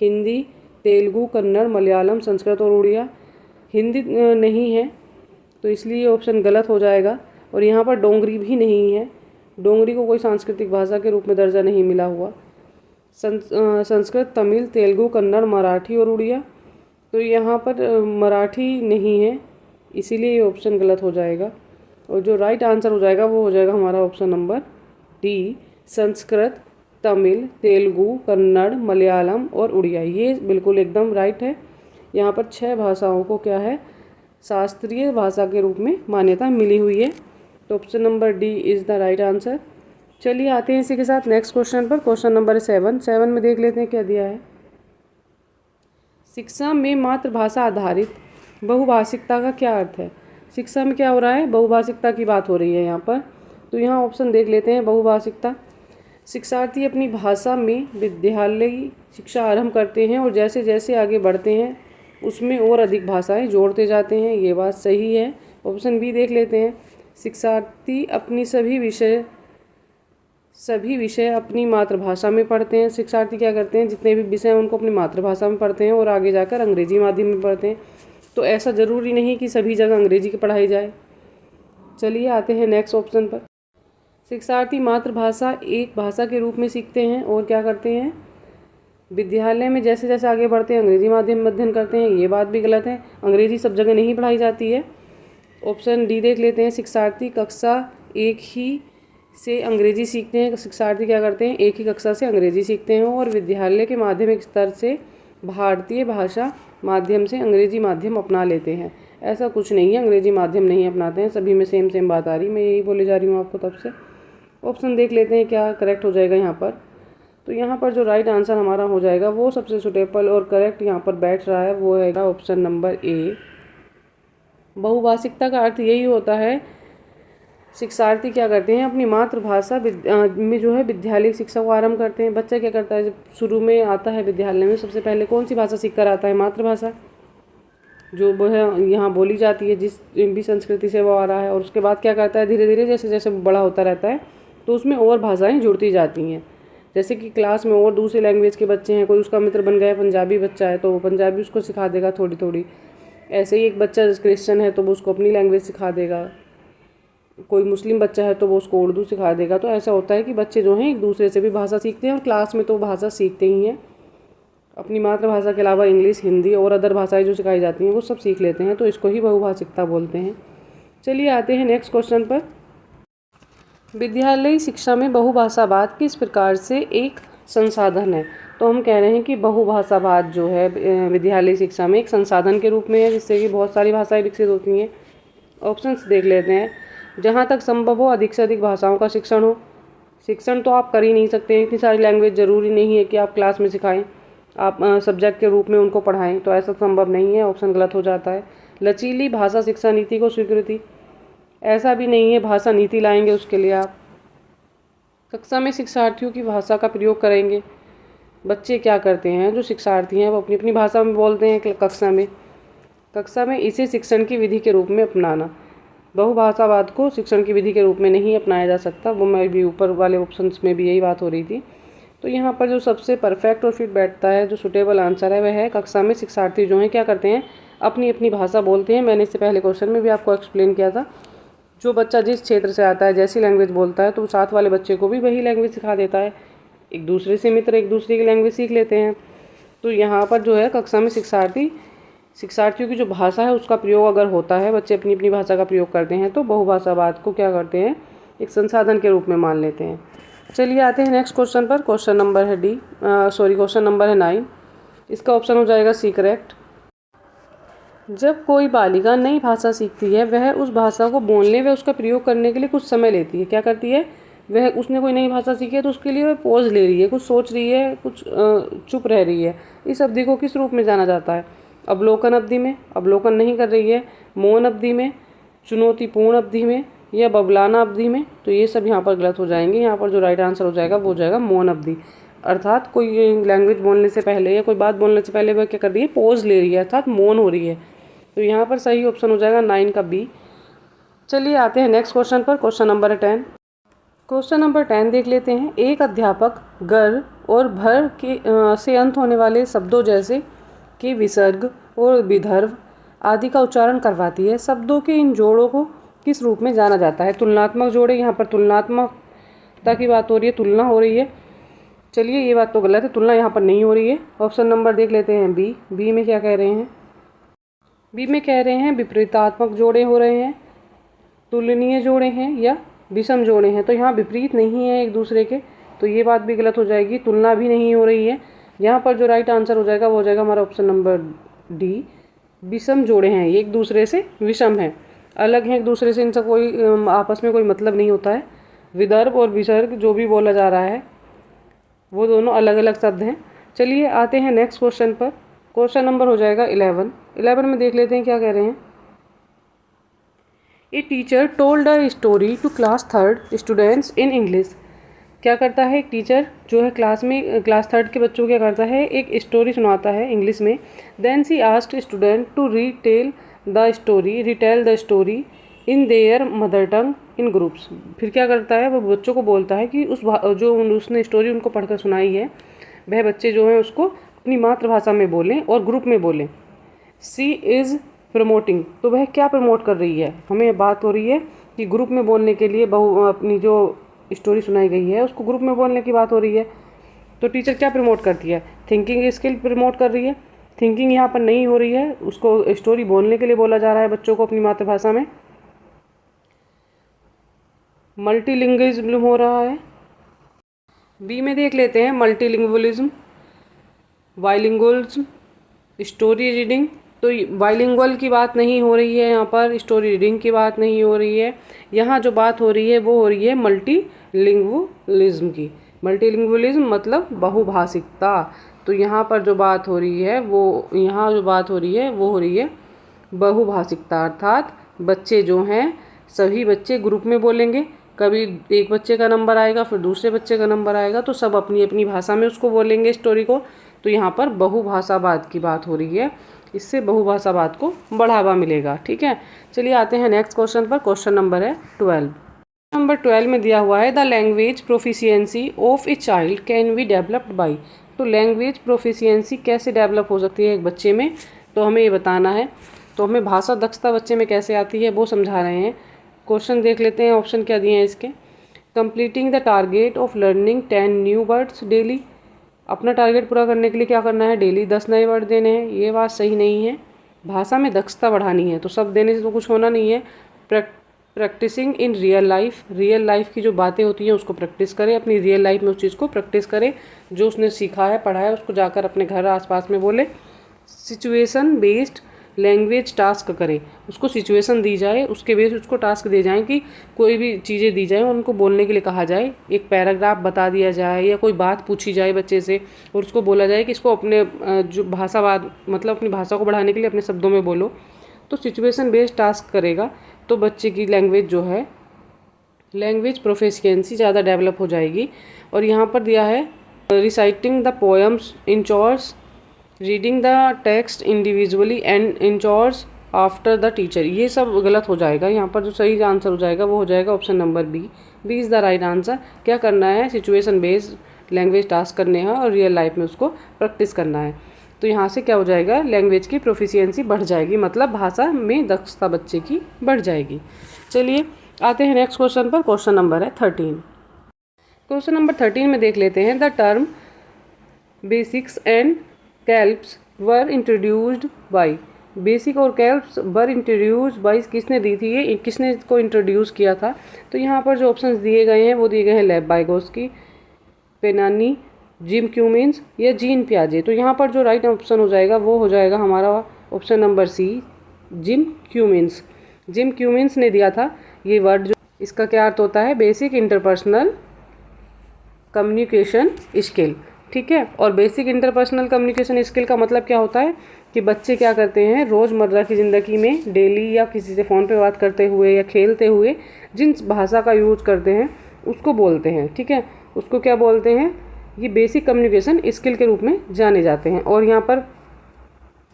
हिंदी, तेलुगु, कन्नड़, मलयालम, संस्कृत और उड़िया। हिंदी नहीं है तो इसलिए ऑप्शन गलत हो जाएगा। और यहाँ पर डोंगरी भी नहीं है, डोंगरी को कोई सांस्कृतिक भाषा के रूप में दर्जा नहीं मिला हुआ। संस्कृत, तमिल, तेलुगु, कन्नड़, मराठी और उड़िया। तो यहाँ पर मराठी नहीं है, इसीलिए ये ऑप्शन गलत हो जाएगा। और जो राइट आंसर हो जाएगा वो हो जाएगा हमारा option number D, Sanskrit, Tamil, Telugu, Kannada, Malayalam और उड़िया। ये बिल्कुल एकदम राइट है। यहाँ पर 6 भाषाओं को क्या है? शास्त्रीय भाषा के रूप में मान्यता मिली हुई है। तो option number D is the right answer. चलिए आते हैं इसी के साथ नेक्स्ट क्वेश्चन पर। क्वेश्चन नंबर 7 में देख लेते हैं क्या दिया है। शिक्षा में मातृभाषा आधारित बहुभाषिकता का क्या अर्थ है? शिक्षा में क्या हो रहा है? बहुभाषिकता की बात हो रही है यहाँ पर। तो यहाँ ऑप्शन देख लेते हैं। बहुभाषिकता, शिक्षार्थी अपनी भाषा में विद्यालयी शिक्षा आरंभ करते हैं और जैसे जैसे आगे बढ़ते हैं उसमें और अधिक भाषाएं जोड़ते जाते हैं। ये बात सही है। ऑप्शन बी देख लेते हैं। शिक्षार्थी अपनी सभी विषय अपनी मातृभाषा में पढ़ते हैं। शिक्षार्थी क्या करते हैं? जितने भी विषय हैं उनको अपनी मातृभाषा में पढ़ते हैं और आगे जाकर अंग्रेजी माध्यम में पढ़ते हैं। तो ऐसा ज़रूरी नहीं कि सभी जगह अंग्रेजी की पढ़ाई जाए। चलिए आते हैं नेक्स्ट ऑप्शन पर। शिक्षार्थी मातृभाषा एक भाषा के रूप में सीखते हैं और क्या करते हैं? विद्यालय में जैसे जैसे आगे बढ़ते हैं अंग्रेजी माध्यम में अध्ययन करते हैं। ये बात भी गलत है, अंग्रेजी सब जगह नहीं पढ़ाई जाती है। ऑप्शन डी देख लेते हैं। शिक्षार्थी कक्षा 1 ही से अंग्रेजी सीखते हैं। शिक्षार्थी क्या करते हैं? 1 ही कक्षा से अंग्रेजी सीखते हैं और विद्यालय के माध्यमिक स्तर से भारतीय भाषा माध्यम से अंग्रेजी माध्यम अपना लेते हैं। ऐसा कुछ नहीं है, अंग्रेजी माध्यम नहीं अपनाते हैं, सभी में सेम सेम बात आ रही। मैं यही बोले जा रही हूँ आपको तब से। ऑप्शन देख लेते हैं क्या करेक्ट हो जाएगा यहाँ पर। तो यहाँ पर जो राइट आंसर हमारा हो जाएगा वो सबसे सुटेबल और करेक्ट यहाँ पर बैठ रहा है वो है ऑप्शन नंबर ए। बहुभाषिकता का अर्थ यही होता है, शिक्षार्थी क्या करते हैं अपनी मातृभाषा में जो है विद्यालय शिक्षा को आरंभ करते हैं। बच्चा क्या करता है, जब शुरू में आता है विद्यालय में सबसे पहले कौन सी भाषा सीख कर आता है, मातृभाषा जो वो है यहाँ बोली जाती है, जिस भी संस्कृति से वो आ रहा है। और उसके बाद क्या करता है, धीरे धीरे जैसे जैसे बड़ा होता रहता है तो उसमें और भाषाएं जुड़ती जाती हैं। जैसे कि क्लास में और दूसरे लैंग्वेज के बच्चे हैं, कोई उसका मित्र बन गया पंजाबी बच्चा है तो वो पंजाबी उसको सिखा देगा थोड़ी थोड़ी। ऐसे ही एक बच्चा क्रिश्चियन है तो वो उसको अपनी लैंग्वेज सिखा देगा, कोई मुस्लिम बच्चा है तो वो उसको उर्दू सिखा देगा। तो ऐसा होता है कि बच्चे जो हैं एक दूसरे से भी भाषा सीखते हैं, और क्लास में तो भाषा सीखते ही हैं। अपनी मातृभाषा के अलावा इंग्लिश, हिंदी और अदर भाषाएं जो सिखाई जाती हैं वो सब सीख लेते हैं। तो इसको ही बहुभाषिकता बोलते हैं। चलिए आते हैं नेक्स्ट क्वेश्चन पर। विद्यालयी शिक्षा में बहुभाषावाद किस प्रकार से एक संसाधन है। तो हम कह रहे हैं कि बहुभाषावाद जो है विद्यालयी शिक्षा में एक संसाधन के रूप में है, जिससे कि बहुत सारी भाषाएं विकसित होती हैं। ऑप्शंस देख लेते हैं। जहाँ तक संभव हो अधिक से अधिक भाषाओं का शिक्षण हो। शिक्षण तो आप कर ही नहीं सकते, इतनी सारी लैंग्वेज ज़रूरी नहीं है कि आप क्लास में सिखाएं, आप सब्जेक्ट के रूप में उनको पढ़ाएं, तो ऐसा संभव नहीं है, ऑप्शन गलत हो जाता है। लचीली भाषा शिक्षा नीति को स्वीकृति, ऐसा भी नहीं है, भाषा नीति लाएंगे उसके लिए आप। कक्षा में शिक्षार्थियों की भाषा का प्रयोग करेंगे। बच्चे क्या करते हैं, जो शिक्षार्थी हैं वो अपनी अपनी भाषा में बोलते हैं कक्षा में इसे शिक्षण की विधि के रूप में अपनाना। बहुभाषावाद को शिक्षण की विधि के रूप में नहीं अपनाया जा सकता, वो मैं भी ऊपर वाले ऑप्शंस में भी यही बात हो रही थी। तो यहाँ पर जो सबसे परफेक्ट और फिट बैठता है, जो सुटेबल आंसर है, वह है कक्षा में शिक्षार्थी जो हैं क्या करते हैं, अपनी अपनी भाषा बोलते हैं। मैंने इससे पहले क्वेश्चन में भी आपको एक्सप्लेन किया था, जो बच्चा जिस क्षेत्र से आता है जैसी लैंग्वेज बोलता है तो वो साथ वाले बच्चे को भी वही लैंग्वेज सिखा देता है। एक दूसरे से मित्र एक दूसरे की लैंग्वेज सीख लेते हैं। तो यहाँ पर जो है कक्षा में शिक्षार्थियों की जो भाषा है उसका प्रयोग अगर होता है, बच्चे अपनी अपनी भाषा का प्रयोग करते हैं, तो बहुभाषावाद को क्या करते हैं, एक संसाधन के रूप में मान लेते हैं। चलिए आते हैं नेक्स्ट क्वेश्चन पर। क्वेश्चन नंबर है 9। इसका ऑप्शन हो जाएगा सी करेक्ट। जब कोई बालिका नई भाषा सीखती है, वह उस भाषा को बोलने व उसका प्रयोग करने के लिए कुछ समय लेती है। क्या करती है वह, उसने कोई नई भाषा सीखी है तो उसके लिए वह पॉज ले रही है, कुछ सोच रही है, कुछ चुप रह रही है। इस अवधि को किस रूप में जाना जाता है, अवलोकन अवधि में, अवलोकन नहीं कर रही है, मौन अवधि में, चुनौतीपूर्ण अवधि में, या बबलाना अवधि में। तो ये सब यहाँ पर गलत हो जाएंगे। यहाँ पर जो राइट आंसर हो जाएगा वो हो जाएगा मौन अवधि। अर्थात कोई लैंग्वेज बोलने से पहले या कोई बात बोलने से पहले वह क्या कर रही है, पॉज ले रही है, अर्थात मौन हो रही है। तो यहाँ पर सही ऑप्शन हो जाएगा 9 का बी। चलिए आते हैं नेक्स्ट क्वेश्चन पर। Question number 10। क्वेश्चन नंबर 10 देख लेते हैं। एक अध्यापक गर और भर के से अंत होने वाले शब्दों जैसे कि विसर्ग और विदर्भ आदि का उच्चारण करवाती है। शब्दों के इन जोड़ों को किस रूप में जाना जाता है। तुलनात्मक जोड़े, यहाँ पर तुलनात्मकता की बात हो रही है, तुलना हो रही है। चलिए ये बात तो गलत है, तुलना यहाँ पर नहीं हो रही है। ऑप्शन नंबर देख लेते हैं बी। बी में क्या कह रहे हैं, बी में कह रहे हैं विपरीतात्मक जोड़े हो रहे हैं, तुलनीय जोड़े हैं या विषम जोड़े हैं। तो यहाँ विपरीत नहीं है एक दूसरे के, तो ये बात भी गलत हो जाएगी। तुलना भी नहीं हो रही है। यहाँ पर जो राइट आंसर हो जाएगा वो हो जाएगा हमारा ऑप्शन नंबर डी, विषम जोड़े हैं, ये एक दूसरे से विषम हैं, अलग हैं एक दूसरे से, इनसे कोई आपस में कोई मतलब नहीं होता है। विदर्भ और विसर्ग जो भी बोला जा रहा है वो दोनों अलग अलग शब्द हैं। चलिए आते हैं नेक्स्ट क्वेश्चन पर। क्वेश्चन नंबर हो जाएगा 11। 11 में देख लेते हैं क्या कह रहे हैं। A teacher told a story to class 3 students in English. क्या करता है एक टीचर जो है क्लास 3 के बच्चों को क्या करता है, एक स्टोरी सुनाता है इंग्लिश में। Then she asked student to retell the story in their mother tongue in groups. फिर क्या करता है, वो बच्चों को बोलता है कि जो उसने स्टोरी उनको पढ़कर सुनाई है वह बच्चे जो हैं उसको अपनी मातृभाषा में बोलें और ग्रुप में बोलें। सी इज़ प्रमोटिंग, तो वह क्या प्रमोट कर रही है, हमें बात हो रही है कि ग्रुप में बोलने के लिए अपनी जो स्टोरी सुनाई गई है उसको ग्रुप में बोलने की बात हो रही है। तो टीचर क्या प्रमोट करती है, थिंकिंग स्किल प्रमोट कर रही है। थिंकिंग यहाँ पर नहीं हो रही है, उसको स्टोरी बोलने के लिए बोला जा रहा है बच्चों को अपनी मातृभाषा में। मल्टीलिंग्विज्म हो रहा है। बी में देख लेते हैं मल्टीलिंग्वलिज्म, बाइलिंगुअलिज्म, स्टोरी रीडिंग तो बाइलिंगुअल की बात नहीं हो रही है, यहाँ पर स्टोरी रीडिंग की बात नहीं हो रही है। यहाँ जो बात हो रही है वो हो रही है मल्टीलिंगुअलिज्म की। मल्टीलिंगुअलिज्म मतलब बहुभाषिकता। तो यहाँ पर जो बात हो रही है वो हो रही है बहुभाषिकता, अर्थात बच्चे जो हैं सभी बच्चे ग्रुप में बोलेंगे। कभी एक बच्चे का नंबर आएगा, फिर दूसरे बच्चे का नंबर आएगा, तो सब अपनी अपनी भाषा में उसको बोलेंगे स्टोरी को। तो यहाँ पर बहुभाषावाद की बात हो रही है, इससे बहुभाषावाद को बढ़ावा मिलेगा। ठीक है, चलिए आते हैं नेक्स्ट क्वेश्चन पर। क्वेश्चन नंबर है 12। नंबर 12 में दिया हुआ है the language proficiency of a child can be developed by. तो लैंग्वेज प्रोफिशिएंसी कैसे डेवलप हो सकती है एक बच्चे में, तो हमें ये बताना है। तो हमें भाषा दक्षता बच्चे में कैसे आती है वो समझा रहे हैं। क्वेश्चन देख लेते हैं, ऑप्शन क्या दिए हैं इसके। Completing the target of learning 10 new words daily. अपना टारगेट पूरा करने के लिए क्या करना है, डेली 10 नए वर्ड देने हैं। ये बात सही नहीं है। भाषा में दक्षता बढ़ानी है तो सब देने से तो कुछ होना नहीं है। प्रैक्टिसिंग इन रियल लाइफ की जो बातें होती हैं उसको प्रैक्टिस करें, अपनी रियल लाइफ में उस चीज़ को प्रैक्टिस करें। जो उसने सीखा है पढ़ा है उसको जाकर अपने घर आसपास में बोले। सिचुएशन बेस्ड लैंग्वेज टास्क करें, उसको सिचुएशन दी जाए, उसके बेस उसको टास्क दिए जाएँ कि कोई भी चीज़ें दी जाए उनको बोलने के लिए कहा जाए। एक पैराग्राफ बता दिया जाए या कोई बात पूछी जाए बच्चे से और उसको बोला जाए कि इसको अपने जो भाषावाद मतलब अपनी भाषा को बढ़ाने के लिए अपने शब्दों में बोलो। तो सिचुएशन बेस्ड टास्क करेगा तो बच्चे की लैंग्वेज जो है लैंग्वेज प्रोफिशिएंसी ज़्यादा डेवलप हो जाएगी। और यहाँ पर दिया है reciting the poems in chores, reading the text individually and in chores after the teacher. ये सब गलत हो जाएगा। यहाँ पर जो सही आंसर हो जाएगा वो हो जाएगा option number B is the right answer. क्या करना है, सिचुएशन बेस्ड लैंग्वेज टास्क करने हैं और रियल लाइफ में उसको प्रैक्टिस करना है। तो यहाँ से क्या हो जाएगा, लैंग्वेज की प्रोफिशिएंसी बढ़ जाएगी, मतलब भाषा में दक्षता बच्चे की बढ़ जाएगी। चलिए आते हैं नेक्स्ट क्वेश्चन पर। क्वेश्चन नंबर है 13। क्वेश्चन नंबर 13 में देख लेते हैं the term basics and kelps were introduced by. Basic और कैल्प्स वर इंट्रोड्यूस्ड बाई किसने दी थी, ये किसने इसको इंट्रोड्यूस किया था। तो यहाँ पर जो ऑप्शंस दिए गए हैं वो दिए गए हैं लेव वाइगोत्स्की, पेनानी, जिम क्यूमिन्स या जीन पियाजे। तो यहाँ पर जो राइट ऑप्शन हो जाएगा वो हो जाएगा हमारा option number C, Jim Cummins. Jim Cummins ने दिया था ये वर्ड। जो इसका क्या अर्थ होता है, बेसिक इंटरपर्सनल कम्युनिकेशन स्किल। ठीक है, और बेसिक इंटरपर्सनल कम्युनिकेशन स्किल का मतलब क्या होता है कि बच्चे क्या करते हैं रोज़मर्रा की ज़िंदगी में डेली या किसी से फ़ोन पे बात करते हुए या खेलते हुए जिन भाषा का यूज करते हैं उसको बोलते हैं। ठीक है, उसको क्या बोलते हैं, ये बेसिक कम्युनिकेशन स्किल के रूप में जाने जाते हैं। और यहाँ पर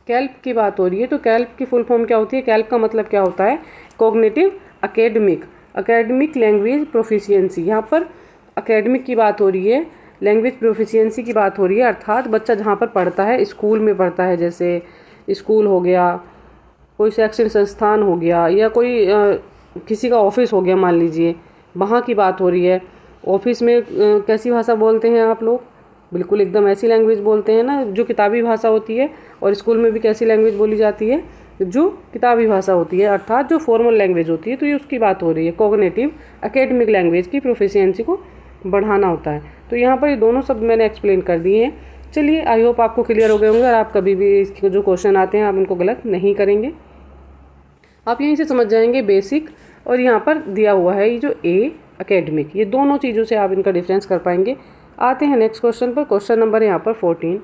कैल्प की बात हो रही है तो कैल्प की फुल फॉर्म क्या होती है, कैल्प का मतलब क्या होता है, कॉग्निटिव एकेडमिक लैंग्वेज प्रोफिशिएंसी। यहाँ पर एकेडमिक की बात हो रही है, लैंग्वेज प्रोफिशिएंसी की बात हो रही है, अर्थात बच्चा जहाँ पर पढ़ता है, स्कूल में पढ़ता है, जैसे स्कूल हो गया, कोई शैक्षणिक संस्थान हो गया या कोई किसी का ऑफिस हो गया मान लीजिए, वहाँ की बात हो रही है। ऑफिस में कैसी भाषा बोलते हैं आप लोग, बिल्कुल एकदम ऐसी लैंग्वेज बोलते हैं ना जो किताबी भाषा होती है। और स्कूल में भी कैसी लैंग्वेज बोली जाती है, जो किताबी भाषा होती है, अर्थात जो फॉर्मल लैंग्वेज होती है। तो ये उसकी बात हो रही है, कॉग्निटिव एकेडमिक लैंग्वेज की प्रोफिशिएंसी को बढ़ाना होता है। तो यहाँ पर ये दोनों शब्द मैंने एक्सप्लेन कर दिए हैं। चलिए आई होप आपको क्लियर हो गए होंगे और आप कभी भी इसके जो क्वेश्चन आते हैं आप उनको गलत नहीं करेंगे। आप यहीं से समझ जाएंगे बेसिक और यहाँ पर दिया हुआ है ये जो एकेडमिक, ये दोनों चीज़ों से आप इनका डिफरेंस कर पाएंगे। आते हैं नेक्स्ट क्वेश्चन पर। क्वेश्चन नंबर है यहाँ पर 14।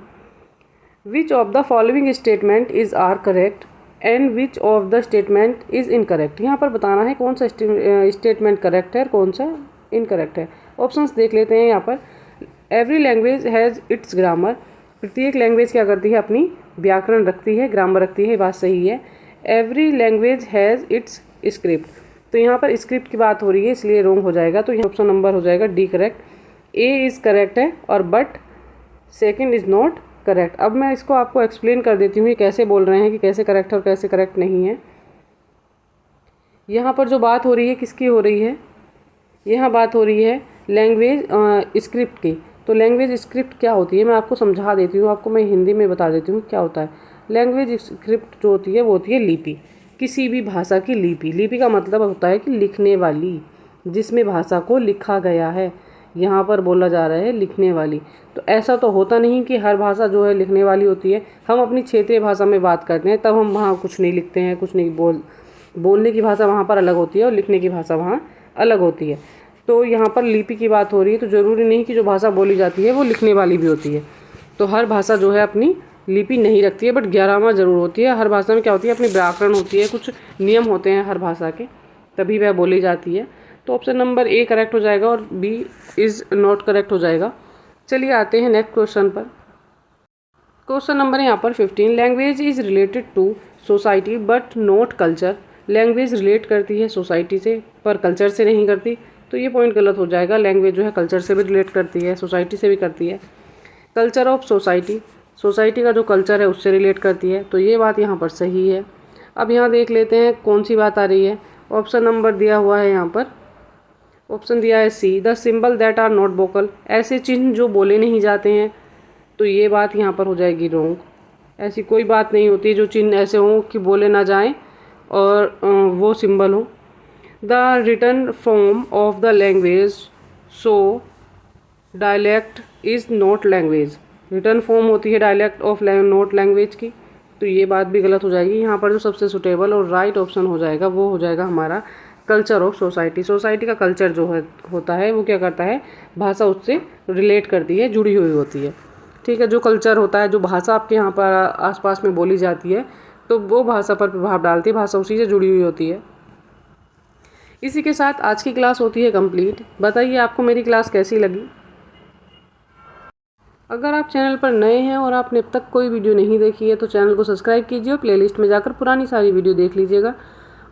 Which of the following statement is are correct and which of the statement is incorrect. यहाँ पर बताना है कौन सा स्टेटमेंट करेक्ट है और कौन सा इनकरेक्ट है। ऑप्शंस देख लेते हैं यहाँ पर। Every language has its grammar. प्रत्येक लैंग्वेज क्या करती है, अपनी व्याकरण रखती है, ग्रामर रखती है, बात सही है। Every language has its script. तो यहाँ पर स्क्रिप्ट की बात हो रही है इसलिए रॉन्ग हो जाएगा। तो यहाँ ऑप्शन नंबर हो जाएगा D correct. A is correct है और but second is not correct. अब मैं इसको आपको एक्सप्लेन कर देती हूँ ये कैसे बोल रहे हैं कि कैसे करेक्ट और कैसे करेक्ट नहीं है। यहाँ पर जो बात हो रही है किसकी हो रही है, यहाँ बात हो रही है लैंग्वेज स्क्रिप्ट की। तो लैंग्वेज स्क्रिप्ट क्या होती है मैं आपको समझा देती हूँ, आपको मैं हिंदी में बता देती हूँ क्या होता है। लैंग्वेज स्क्रिप्ट जो होती है वो होती है लिपि, किसी भी भाषा की लिपि। लिपि का मतलब होता है कि लिखने वाली, जिसमें भाषा को लिखा गया है। यहाँ पर बोला जा रहा है लिखने वाली। तो ऐसा तो होता नहीं कि हर भाषा जो है लिखने वाली होती है। हम अपनी क्षेत्रीय भाषा में बात करते हैं तब हम वहाँ कुछ नहीं लिखते हैं, कुछ नहीं बोलने की भाषा वहाँ पर अलग होती है और लिखने की भाषा वहाँ अलग होती है। तो यहाँ पर लिपि की बात हो रही है, तो ज़रूरी नहीं कि जो भाषा बोली जाती है वो लिखने वाली भी होती है। तो हर भाषा जो है अपनी लिपि नहीं रखती है, बट ग्रामर ज़रूर होती है। हर भाषा में क्या होती है, अपनी व्याकरण होती है, कुछ नियम होते हैं हर भाषा के, तभी वह बोली जाती है। तो ऑप्शन नंबर ए करेक्ट हो जाएगा और बी इज़ नॉट करेक्ट हो जाएगा। चलिए आते हैं नेक्स्ट क्वेश्चन पर। क्वेश्चन नंबर है यहाँ पर 15। Language is related to society but not culture. Language relate करती है सोसाइटी से पर कल्चर से नहीं करती, तो ये पॉइंट गलत हो जाएगा। लैंग्वेज जो है कल्चर से भी रिलेट करती है, सोसाइटी से भी करती है। कल्चर ऑफ सोसाइटी, सोसाइटी का जो कल्चर है उससे रिलेट करती है, तो ये बात यहाँ पर सही है। अब यहाँ देख लेते हैं कौन सी बात आ रही है। ऑप्शन नंबर दिया हुआ है यहाँ पर, ऑप्शन दिया है see, the symbol that are not vocal. ऐसे चिन्ह जो बोले नहीं जाते हैं, तो ये बात यहाँ पर हो जाएगी रॉन्ग। ऐसी कोई बात नहीं होती जो चिन्ह ऐसे हों कि बोले ना जाएं और वो सिंबल हो। The written form of the language so dialect is not language. Written form होती है डायलैक्ट ऑफ नॉट लैंग्वेज की, तो ये बात भी गलत हो जाएगी। यहाँ पर जो सबसे सुटेबल और राइट ऑप्शन हो जाएगा वो हो जाएगा हमारा कल्चर ऑफ सोसाइटी। सोसाइटी का कल्चर जो है होता है वो क्या करता है, भाषा उससे रिलेट करती है, जुड़ी हुई होती है। ठीक है, जो कल्चर होता है, जो भाषा आपके यहाँ पर आसपास में बोली जाती है, तो वो भाषा पर प्रभाव डालती है, भाषा उसी से जुड़ी हुई होती है। इसी के साथ आज की क्लास होती है कंप्लीट। बताइए आपको मेरी क्लास कैसी लगी। अगर आप चैनल पर नए हैं और आपने अब तक कोई वीडियो नहीं देखी है तो चैनल को सब्सक्राइब कीजिए और प्लेलिस्ट में जाकर पुरानी सारी वीडियो देख लीजिएगा।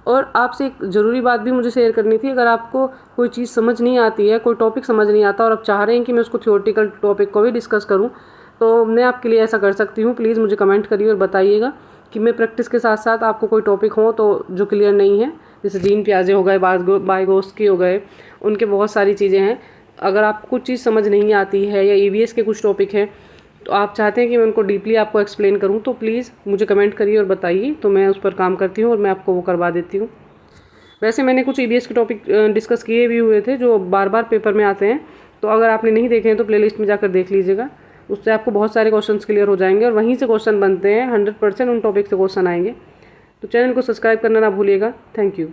और आपसे एक ज़रूरी बात भी मुझे शेयर करनी थी। अगर आपको कोई चीज़ समझ नहीं आती है, कोई टॉपिक समझ नहीं आता और आप चाह रहे हैं कि मैं उसको थियोरेटिकल टॉपिक को भी डिस्कस करूं, तो मैं आपके लिए ऐसा कर सकती हूं। प्लीज़ मुझे कमेंट करिए और बताइएगा कि मैं प्रैक्टिस के साथ साथ आपको कोई टॉपिक हो तो जो क्लियर नहीं है, जैसे जीन प्याजे हो गए, बायगोस्की हो गए, उनके बहुत सारी चीज़ें हैं। अगर आपको कुछ चीज़ समझ नहीं आती है या ईवीएस के कुछ टॉपिक हैं तो आप चाहते हैं कि मैं उनको डीपली आपको एक्सप्लेन करूं, तो प्लीज़ मुझे कमेंट करिए और बताइए, तो मैं उस पर काम करती हूं और मैं आपको वो करवा देती हूं। वैसे मैंने कुछ ईवीएस के टॉपिक डिस्कस किए भी हुए थे जो बार बार पेपर में आते हैं, तो अगर आपने नहीं देखे हैं तो प्लेलिस्ट में जाकर देख लीजिएगा। उससे आपको बहुत सारे क्वेश्चंस क्लियर हो जाएंगे और वहीं से क्वेश्चन बनते हैं, 100% उन टॉपिक से क्वेश्चन आएंगे। तो चैनल को सब्सक्राइब करना ना भूलिएगा। Thank you.